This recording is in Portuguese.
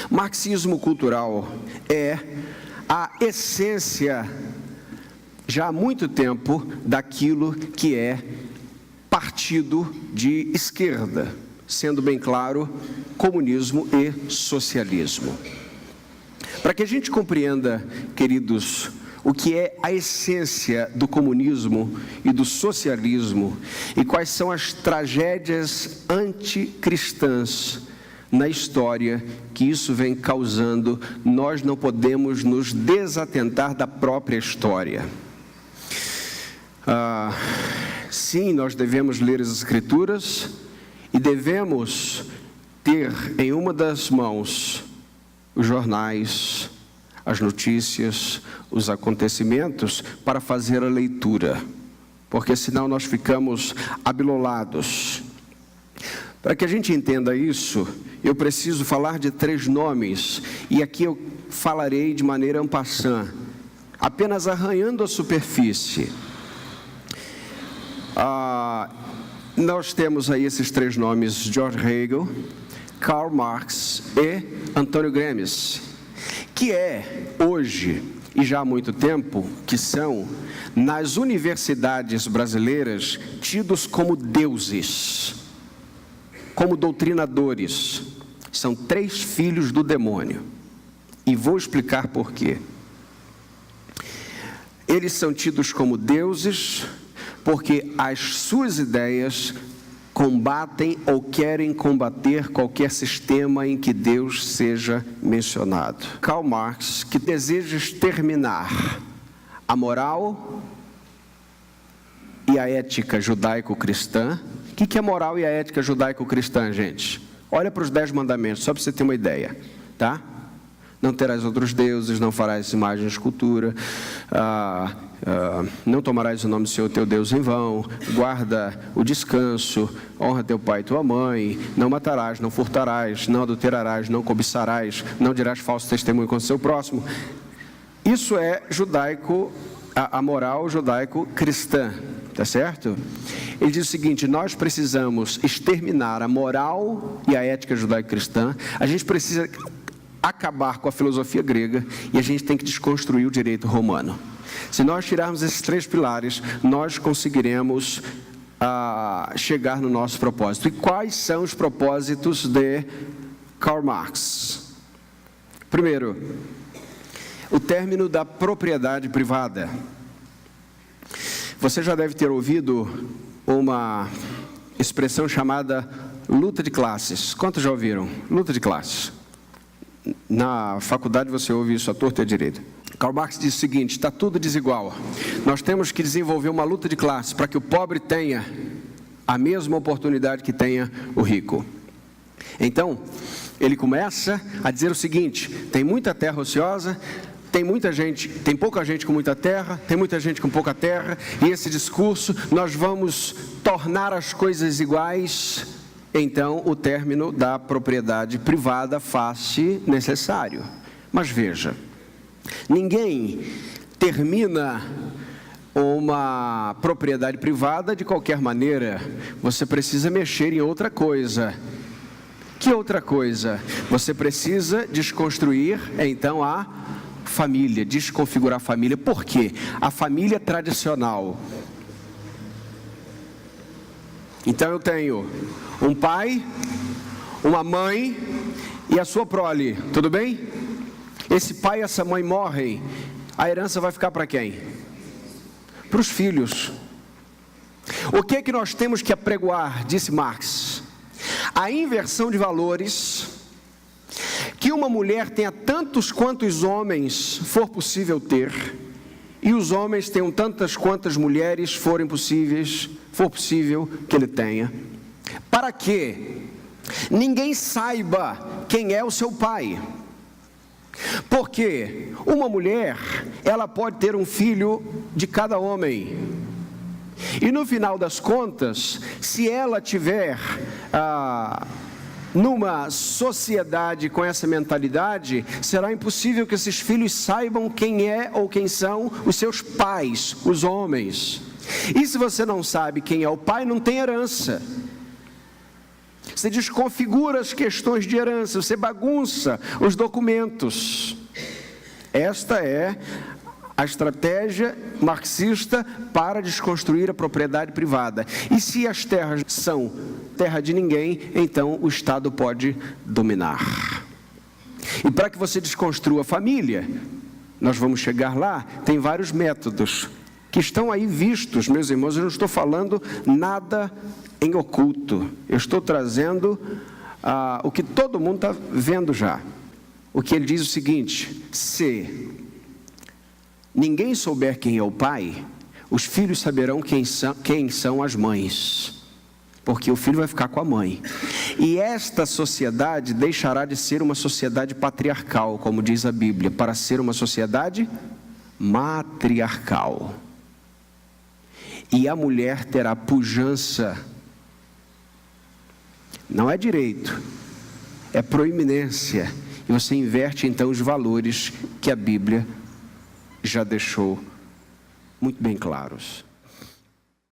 Marxismo cultural é a essência, já há muito tempo, daquilo que é partido de esquerda, sendo bem claro, comunismo e socialismo. Para que a gente compreenda, queridos, o que é a essência do comunismo e do socialismo e quais são as tragédias anticristãs na história que isso vem causando, nós não podemos nos desatentar da própria história. Sim, nós devemos ler as Escrituras e devemos ter em uma das mãos os jornais, as notícias, os acontecimentos para fazer a leitura, porque senão nós ficamos abilolados. Para que a gente entenda isso, eu preciso falar de 3 nomes, e aqui eu falarei de maneira en passant, apenas arranhando a superfície. Nós temos aí esses 3 nomes: George Hegel, Karl Marx e Antônio Gramsci, que hoje, e já há muito tempo, que são, nas universidades brasileiras, tidos como deuses, como doutrinadores. São 3 filhos do demônio, e vou explicar por quê. Eles são tidos como deuses porque as suas ideias combatem ou querem combater qualquer sistema em que Deus seja mencionado. Karl Marx, que deseja exterminar a moral e a ética judaico-cristã. O que é moral e a ética judaico-cristã, gente? Olha para os 10 mandamentos, só para você ter uma ideia, tá? Não terás outros deuses, não farás imagem de escultura, não tomarás o nome do Senhor teu Deus em vão, guarda o descanso, honra teu pai e tua mãe, não matarás, não furtarás, não adulterarás, não cobiçarás, não dirás falso testemunho contra o seu próximo. Isso é judaico, a moral judaico-cristã, tá certo? Ele diz o seguinte: nós precisamos exterminar a moral e a ética judaico-cristã, a gente precisa acabar com a filosofia grega e a gente tem que desconstruir o direito romano. Se nós tirarmos esses 3 pilares, nós conseguiremos chegar no nosso propósito. E quais são os propósitos de Karl Marx? Primeiro, o término da propriedade privada. Você já deve ter ouvido uma expressão chamada luta de classes. Quantos já ouviram? Luta de classes. Na faculdade você ouve isso à torta e à direita. Karl Marx diz o seguinte: está tudo desigual. Nós temos que desenvolver uma luta de classes para que o pobre tenha a mesma oportunidade que tenha o rico. Então, ele começa a dizer o seguinte: tem muita terra ociosa, tem pouca gente com muita terra, tem muita gente com pouca terra, e esse discurso, nós vamos tornar as coisas iguais. Então, o término da propriedade privada faz-se necessário. Mas veja, ninguém termina uma propriedade privada de qualquer maneira. Você precisa mexer em outra coisa. Que outra coisa? Você precisa desconstruir, então, a família, desconfigurar a família. Por quê? A família tradicional. Então, eu tenho um pai, uma mãe e a sua prole, tudo bem? Esse pai e essa mãe morrem, a herança vai ficar para quem? Para os filhos. O que é que nós temos que apregoar, disse Marx? A inversão de valores, que uma mulher tenha tantos quantos homens for possível ter, e os homens tenham tantas quantas mulheres for possível que ele tenha, para que ninguém saiba quem é o seu pai. Porque uma mulher, ela pode ter um filho de cada homem, e no final das contas, se ela tiver numa sociedade com essa mentalidade, será impossível que esses filhos saibam quem é ou quem são os seus pais, os homens. E se você não sabe quem é o pai, não tem herança. você desconfigura as questões de herança, você bagunça os documentos. Esta é a estratégia marxista para desconstruir a propriedade privada. E se as terras são terra de ninguém, então o Estado pode dominar. E para que você desconstrua a família, nós vamos chegar lá, tem vários métodos que estão aí vistos, meus irmãos. Eu não estou falando nada em oculto, eu estou trazendo o que todo mundo está vendo já. O que ele diz é o seguinte: se ninguém souber quem é o pai, os filhos saberão quem são as mães, porque o filho vai ficar com a mãe. E esta sociedade deixará de ser uma sociedade patriarcal, como diz a Bíblia, para ser uma sociedade matriarcal. E a mulher terá pujança. Não é direito, é proeminência. E você inverte então os valores que a Bíblia já deixou muito bem claros.